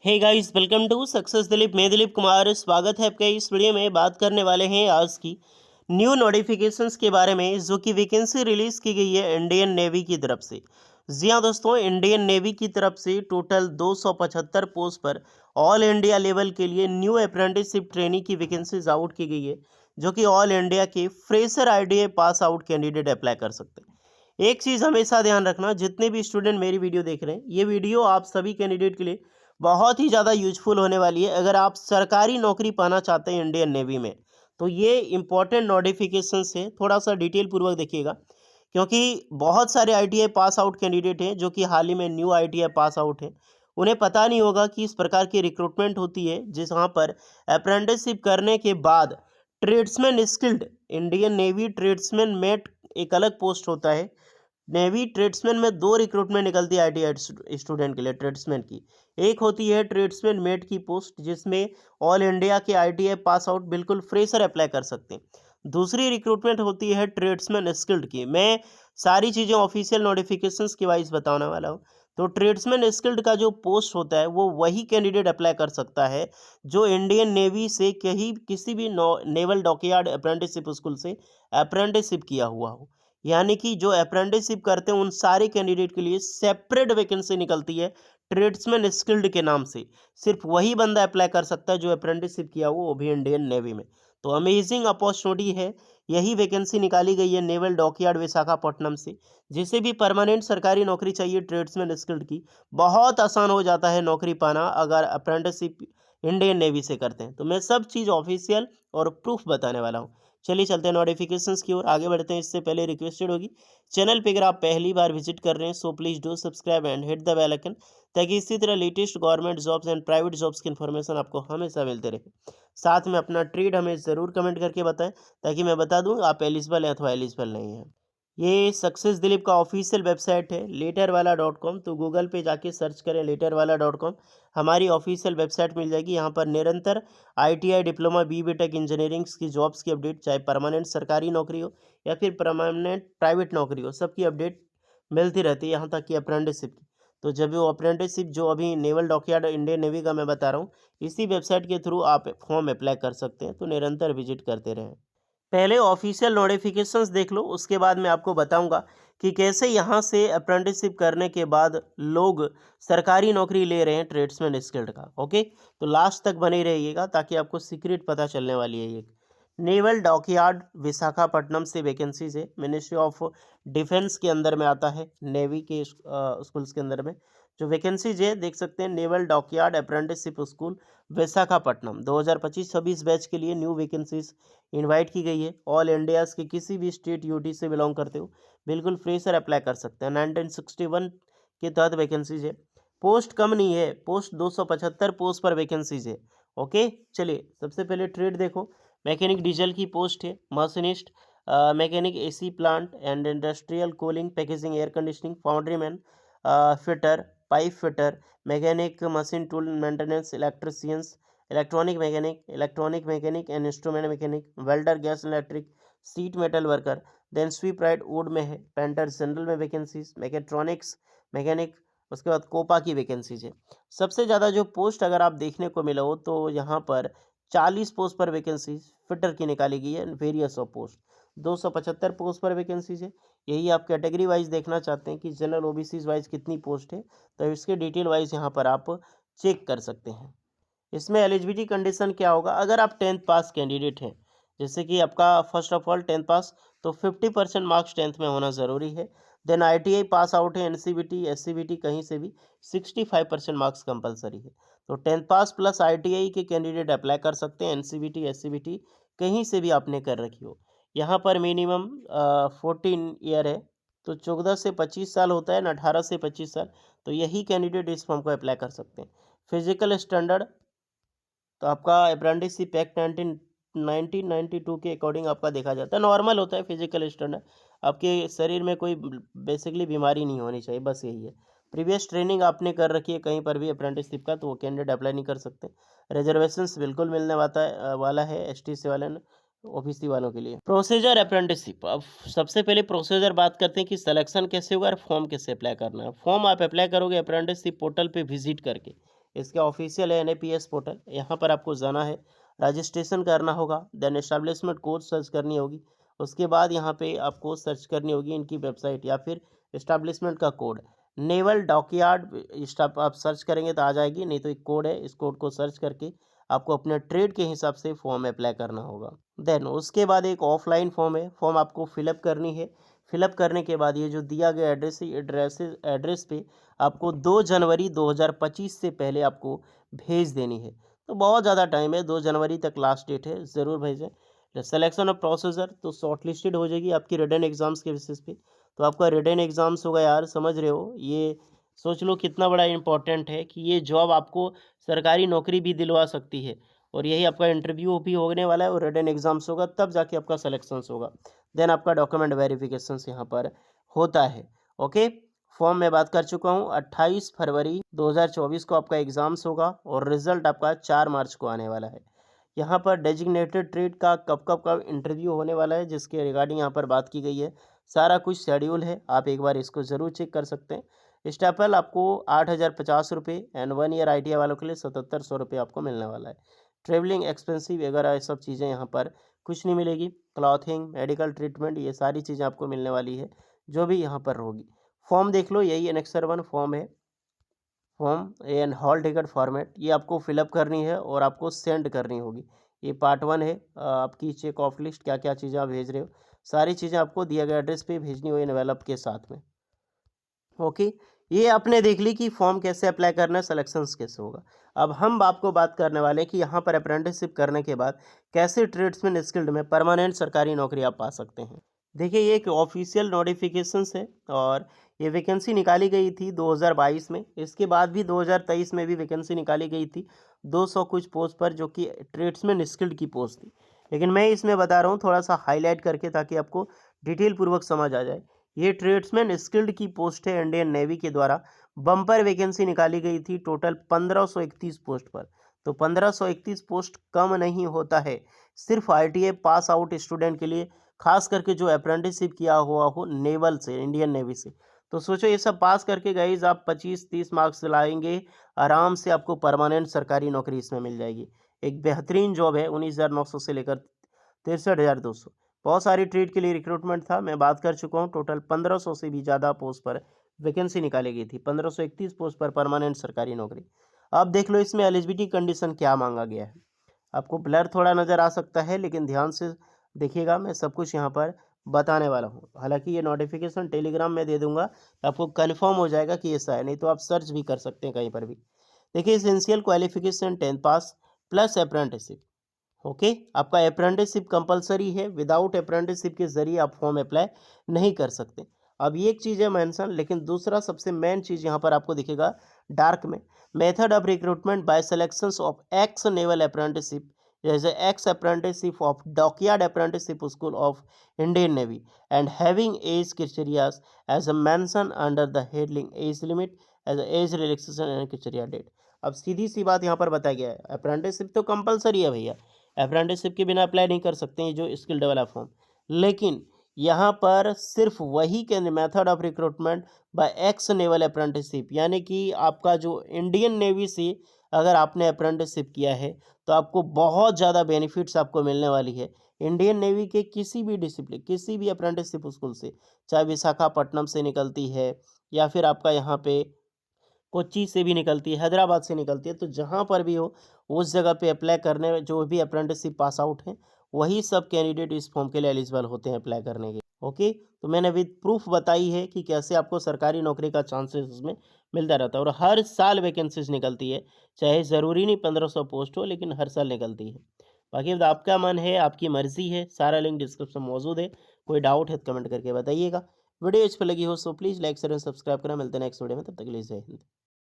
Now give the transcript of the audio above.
Hey guys, welcome to success Dilip. मैं दिलीप कुमार, स्वागत है आपका। इस वीडियो में बात करने वाले हैं आज की न्यू नोटिफिकेशंस के बारे में, जो कि वैकेंसी रिलीज की गई है इंडियन नेवी की तरफ से। जी हाँ दोस्तों, इंडियन नेवी की तरफ से टोटल 275 पोस्ट पर ऑल इंडिया लेवल के लिए न्यू अप्रेंटिसशिप ट्रेनिंग की वैकेंसीज आउट की गई है, जो कि ऑल इंडिया के fresher ITI pass out candidate apply कर सकते हैं। एक चीज़ हमेशा ध्यान रखना, जितने भी स्टूडेंट मेरी वीडियो देख रहे हैं, ये वीडियो आप सभी कैंडिडेट के लिए बहुत ही ज़्यादा यूजफुल होने वाली है। अगर आप सरकारी नौकरी पाना चाहते हैं इंडियन नेवी में, तो ये इंपॉर्टेंट नोटिफिकेशन से थोड़ा सा डिटेल पूर्वक देखिएगा, क्योंकि बहुत सारे आईटीआई पास आउट कैंडिडेट हैं जो कि हाल ही में न्यू आईटीआई पास आउट हैं। उन्हें पता नहीं होगा कि इस प्रकार की रिक्रूटमेंट होती है, जहाँ पर अप्रेंटिसशिप करने के बाद tradesman skilled, Indian navy tradesman met एक अलग पोस्ट होता है। नेवी ट्रेड्समैन में दो रिक्रूटमेंट निकलती है आईटीआई स्टूडेंट के लिए ट्रेड्समैन की। एक होती है ट्रेड्समैन मेट की पोस्ट, जिसमें ऑल इंडिया के आईटीआई पास आउट बिल्कुल फ्रेशर अप्लाई कर सकते हैं। दूसरी रिक्रूटमेंट होती है ट्रेड्समैन स्किल्ड की। मैं सारी चीज़ें ऑफिशियल नोटिफिकेशंस के वाइज बताने वाला हूँ। तो ट्रेड्समैन स्किल्ड का जो पोस्ट होता है, वो वही कैंडिडेट अप्लाई कर सकता है जो इंडियन नेवी से कहीं किसी भी नेवल डॉकयार्ड अप्रेंटिसशिप स्कूल से अप्रेंटिसशिप किया हुआ हो। यानी कि जो अप्रेंटिसशिप करते हैं उन सारे कैंडिडेट के लिए सेपरेट वैकेंसी निकलती है ट्रेड्समैन स्किल्ड के नाम से। सिर्फ वही बंदा अप्लाई कर सकता है जो अप्रेंटिसशिप किया हो, वो भी इंडियन नेवी में। तो अमेजिंग अपॉर्चुनिटी है। यही वैकेंसी निकाली गई है नेवल डॉकयार्ड विशाखापट्टनम से। जिसे भी परमानेंट सरकारी नौकरी चाहिए ट्रेड्समैन स्किल्ड की, बहुत आसान हो जाता है नौकरी पाना अगर अप्रेंटिसशिप इंडियन नेवी से करते हैं। तो मैं सब चीज़ ऑफिशियल और प्रूफ बताने वाला हूँ। चलिए चलते हैं नोटिफिकेशंस की ओर, आगे बढ़ते हैं। इससे पहले रिक्वेस्टेड होगी, चैनल पे अगर आप पहली बार विजिट कर रहे हैं, so please do subscribe and hit the bell icon, ताकि इसी तरह latest government jobs and private jobs की इन्फॉर्मेशन आपको हमेशा मिलते रहे। साथ में अपना ट्रेड हमें ज़रूर कमेंट करके बताएं, ताकि मैं बता दूं आप एलिजिबल हैं अथवा एलिजिबल नहीं हैं। ये सक्सेस दिलीप का ऑफिशियल वेबसाइट है लेटरवाला.com। तो गूगल पे जाके सर्च करें लेटरवाला.com, हमारी ऑफिशियल वेबसाइट मिल जाएगी। यहाँ पर निरंतर आईटीआई डिप्लोमा बीटेक इंजीनियरिंग की जॉब्स की अपडेट, चाहे परमानेंट सरकारी नौकरी हो या फिर परमानेंट प्राइवेट नौकरी हो, सबकी अपडेट मिलती रहती है, यहाँ तक कि अप्रेंटिसशिप की। तो जब वो अप्रेंटिसशिप जो अभी नेवल डॉकयार्ड इंडियन नेवी का मैं बता रहा हूँ, इसी वेबसाइट के थ्रू आप फॉर्म अप्लाई कर सकते हैं। तो निरंतर विजिट करते रहें। पहले ऑफिशियल नोटिफिकेशंस देख लो, उसके बाद मैं आपको बताऊंगा कि कैसे यहाँ से अप्रेंटिसशिप करने के बाद लोग सरकारी नौकरी ले रहे हैं ट्रेड्समैन स्किल्ड का। ओके, तो लास्ट तक बने रहिएगा, ताकि आपको सीक्रेट पता चलने वाली है। एक नेवल डॉकयार्ड विशाखापट्टनम से वैकेंसीज है, मिनिस्ट्री ऑफ डिफेंस के अंदर में आता है, नेवी के स्कूल्स के अंदर में जो वैकेंसीज है देख सकते हैं। Naval dockyard apprenticeship school Visakhapatnam 2025-26 batch के लिए न्यू वैकेंसीज इनवाइट की गई है। ऑल इंडियाज़ के किसी भी स्टेट यूटी से बिलोंग करते हो, बिल्कुल फ्रेशर अप्लाई कर सकते हैं। 1961 के तहत वैकेंसीज है। पोस्ट कम नहीं है, पोस्ट 275 पोस्ट पर वैकेंसीज है। ओके, चलिए सबसे पहले ट्रेड देखो। मैकेनिक डीजल की पोस्ट है, machinist, mechanic AC plant and industrial cooling packaging air conditioning, foundry man, fitter, pipe fitter, mechanic machine tool maintenance, electricians, electronic mechanic and instrument mechanic, welder, gas electric, sheet metal worker, then shipwright wood में है, painter general में vacancies, mechatronics mechanic, उसके बाद Copa की vacancies है। सबसे ज़्यादा जो पोस्ट अगर आप देखने को मिला हो, तो यहाँ पर 40 पोस्ट पर वैकेंसी फिटर की निकाली गई है। वेरियस ऑफ पोस्ट 275 पोस्ट पर वैकेंसीज है। यही आप कैटेगरी वाइज देखना चाहते हैं कि जनरल ओबीसी वाइज कितनी पोस्ट है, तो इसके डिटेल वाइज यहाँ पर आप चेक कर सकते हैं। इसमें एलिजिबिलिटी कंडीशन क्या होगा, अगर आप 10th पास कैंडिडेट हैं, जैसे कि आपका फर्स्ट ऑफ ऑल 10th पास, तो 50% मार्क्स 10th में होना ज़रूरी है। देन आईटीआई पास आउट है, एनसीबीटी एससीबीटी कहीं से भी 65% मार्क्स कंपलसरी है। तो 10th पास प्लस आईटीआई के कैंडिडेट अप्लाई कर सकते हैं। एनसीबीटी एससीबीटी कहीं से भी आपने कर रखी हो। यहाँ पर मिनिमम 14 ईयर है, तो 14 से 25 साल होता है ना, 18 से 25 साल। तो यही कैंडिडेट इस फॉर्म को अप्लाई कर सकते हैं। फिजिकल स्टैंडर्ड, तो आपका अप्रेंटिसशिप एक्ट 1992 के अकॉर्डिंग आपका देखा जाता है, नॉर्मल होता है फिजिकल स्टैंडर्ड। आपके शरीर में कोई बेसिकली बीमारी नहीं होनी चाहिए, बस यही है। प्रीवियस ट्रेनिंग आपने कर रखी है कहीं पर भी अप्रेंटिसशिप का, तो वो कैंडिडेट अप्लाई नहीं कर सकते। रिजर्वेशंस बिल्कुल मिलने वाला है एसटी से वाले ओबीसी वालों के लिए। प्रोसीजर अप्रेंटिसशिप, अब सबसे पहले प्रोसीजर बात करते हैं कि सिलेक्शन कैसे होगा और फॉर्म कैसे अप्लाई करना है। फॉर्म आप अप्लाई करोगे अप्रेंटिसशिप पोर्टल पे विजिट करके। इसके ऑफिशियल है NAPS पोर्टल, यहाँ पर आपको जाना है, रजिस्ट्रेशन करना होगा, देन एस्टैब्लिशमेंट कोड सर्च करनी होगी, उसके बाद यहाँ पे आपको सर्च करनी होगी इनकी वेबसाइट या फिर एस्टैब्लिशमेंट का कोड। नेवल डॉकयार्ड स्टाफ आप सर्च करेंगे तो आ जाएगी, नहीं तो एक कोड है, इस कोड को सर्च करके आपको अपने ट्रेड के हिसाब से फॉर्म अप्लाई करना होगा। देन उसके बाद एक ऑफलाइन फॉर्म है, फॉर्म आपको फिलअप करनी है। फिलअप करने के बाद ये जो दिया गया एड्रेस पे आपको 2 जनवरी 2025 से पहले आपको भेज देनी है। तो बहुत ज़्यादा टाइम है, 2 जनवरी तक लास्ट डेट है, ज़रूर भेजें। सिलेक्शन ऑफ प्रोसीजर तो शॉर्टलिस्टेड हो जाएगी आपकी रिटन एग्जाम्स के बेसिस पे। तो आपका रिटन एग्जाम्स होगा यार, समझ रहे हो, ये सोच लो कितना बड़ा इंपॉर्टेंट है कि ये जॉब आपको सरकारी नौकरी भी दिलवा सकती है। और यही आपका इंटरव्यू भी होने वाला है और रिटन एग्जाम्स होगा, तब जाके आपका सिलेक्शंस होगा। देन आपका डॉक्यूमेंट वेरिफिकेशन यहाँ पर होता है। ओके, फॉर्म में बात कर चुका हूँ। 28 फरवरी 2024 को आपका एग्जाम्स होगा और रिजल्ट आपका 4 मार्च को आने वाला है। यहाँ पर डेजिग्नेटेड ट्रेड का कब इंटरव्यू होने वाला है, जिसके रिगार्डिंग यहाँ पर बात की गई है। सारा कुछ शेड्यूल है, आप एक बार इसको ज़रूर चेक कर सकते हैं। स्टेपल आपको 8,050 एंड 1 ईयर ITI वालों के लिए 7,700 आपको मिलने वाला है। ट्रेवलिंग एक्सपेंसिव वगैरह ये सब चीज़ें यहाँ पर कुछ नहीं मिलेगी। क्लॉथिंग, मेडिकल ट्रीटमेंट, ये सारी चीज़ें आपको मिलने वाली है जो भी यहाँ पर होगी। फॉर्म देख लो, यही एनेक्सर 1 फॉर्म है। Form and hall ticket format ये आपको फिलअप करनी है और आपको सेंड करनी होगी। ये पार्ट 1 है। आपकी चेक ऑफ लिस्ट क्या क्या चीज़ें आप भेज रहे हो, सारी चीज़ें आपको दिए गए एड्रेस पे भेजनी हो एनवेलप के साथ में। ओके, ये आपने देख ली कि फॉर्म कैसे अप्लाई करना है, सिलेक्शंस कैसे होगा। अब हम आपको बात करने वाले हैं कि यहाँ पर अप्रेंटिसशिप करने के बाद कैसे ट्रेड्समैन स्किल्ड में परमानेंट सरकारी नौकरी आप पा सकते हैं। देखिए, ये एक ऑफिशियल नोटिफिकेशंस है और ये वैकेंसी निकाली गई थी 2022 में। इसके बाद भी 2023 में भी वैकेंसी निकाली गई थी 200 कुछ पोस्ट पर, जो कि ट्रेड्समैन स्किल्ड की पोस्ट थी। लेकिन मैं इसमें बता रहा हूँ थोड़ा सा हाईलाइट करके, ताकि आपको डिटेल पूर्वक समझ आ जाए। ये ट्रेड्समैन स्किल्ड की पोस्ट है, इंडियन नेवी के द्वारा बम्पर वैकेंसी निकाली गई थी टोटल 1531 पोस्ट पर। तो 1531 पोस्ट कम नहीं होता है, सिर्फ ITI पास आउट स्टूडेंट के लिए, खास करके जो अप्रेंटिसशिप किया हुआ हो नेवल से, इंडियन नेवी से। तो सोचो, ये सब पास करके गाइस आप 25-30 मार्क्स लाएंगे, आराम से आपको परमानेंट सरकारी नौकरी इसमें मिल जाएगी। एक बेहतरीन जॉब है, 19,900 से लेकर 63,200। बहुत सारी ट्रेड के लिए रिक्रूटमेंट था, मैं बात कर चुका हूँ। टोटल 1500 से भी ज़्यादा पोस्ट पर वैकेंसी निकाली गई थी, 1531 पोस्ट पर परमानेंट सरकारी नौकरी। अब देख लो इसमें एलिजिबिलिटी कंडीशन क्या मांगा गया है। आपको ब्लर थोड़ा नज़र आ सकता है, लेकिन ध्यान से देखिएगा, मैं सब कुछ यहाँ पर बताने वाला हूँ। हालांकि ये नोटिफिकेशन टेलीग्राम में दे दूंगा, तो आपको कन्फर्म हो जाएगा कि ऐसा है, नहीं तो आप सर्च भी कर सकते हैं कहीं पर भी। देखिए, एसेंशियल क्वालिफिकेशन 10th पास प्लस अप्रेंटिसशिप। ओके, आपका अप्रेंटिसशिप कंपलसरी है, विदाउट अप्रेंटिसशिप के जरिए आप फॉर्म अप्लाई नहीं कर सकते। अब ये एक चीज़ है मेंशन, लेकिन दूसरा सबसे मेन चीज़ यहाँ पर आपको दिखेगा डार्क में, method of recruitment by selections of ex naval apprenticeship, जैसे ex apprenticeship of dockyard apprenticeship school of Indian Navy and having age criterias as a mention under the heading age limit age age relaxation and criteria date. अब सीधी सी बात यहाँ पर बताया गया है, apprenticeship तो कंपलसरी है भैया, अप्रेंटिसशिप के बिना अप्लाई नहीं कर सकते हैं जो स्किल डेवलप फॉर्म। लेकिन यहाँ पर सिर्फ वही के method of recruitment by ex naval apprenticeship, यानी कि आपका जो इंडियन नेवी से अगर आपने अप्रेंटिसशिप किया है तो आपको बहुत ज़्यादा बेनिफिट्स आपको मिलने वाली है। इंडियन नेवी के किसी भी डिसिप्लिन, किसी भी अप्रेंटिसशिप स्कूल से, चाहे विशाखापट्टनम से निकलती है या फिर आपका यहाँ पे कोच्चि से भी निकलती है, हैदराबाद से निकलती है, तो जहाँ पर भी हो उस जगह पे अप्लाई करने जो भी अप्रेंटिसशिप पास आउट हैं, वही सब कैंडिडेट इस फॉर्म के लिए एलिजिबल होते हैं अप्लाई करने के। ओके, तो मैंने विद प्रूफ बताई है कि कैसे आपको सरकारी नौकरी का चांसेस उसमें मिलता रहता है और हर साल वैकेंसीज निकलती है, चाहे ज़रूरी नहीं 1500 पोस्ट हो, लेकिन हर साल निकलती है। बाकी अब आपका मन है, आपकी मर्जी है, सारा लिंक डिस्क्रिप्शन में मौजूद है। कोई डाउट है तो कमेंट करके बताइएगा। वीडियो इस पर लगी हो so please like share and subscribe करें। मिलते हैं नेक्स्ट वीडियो में, तब तक के लिए जय हिंद।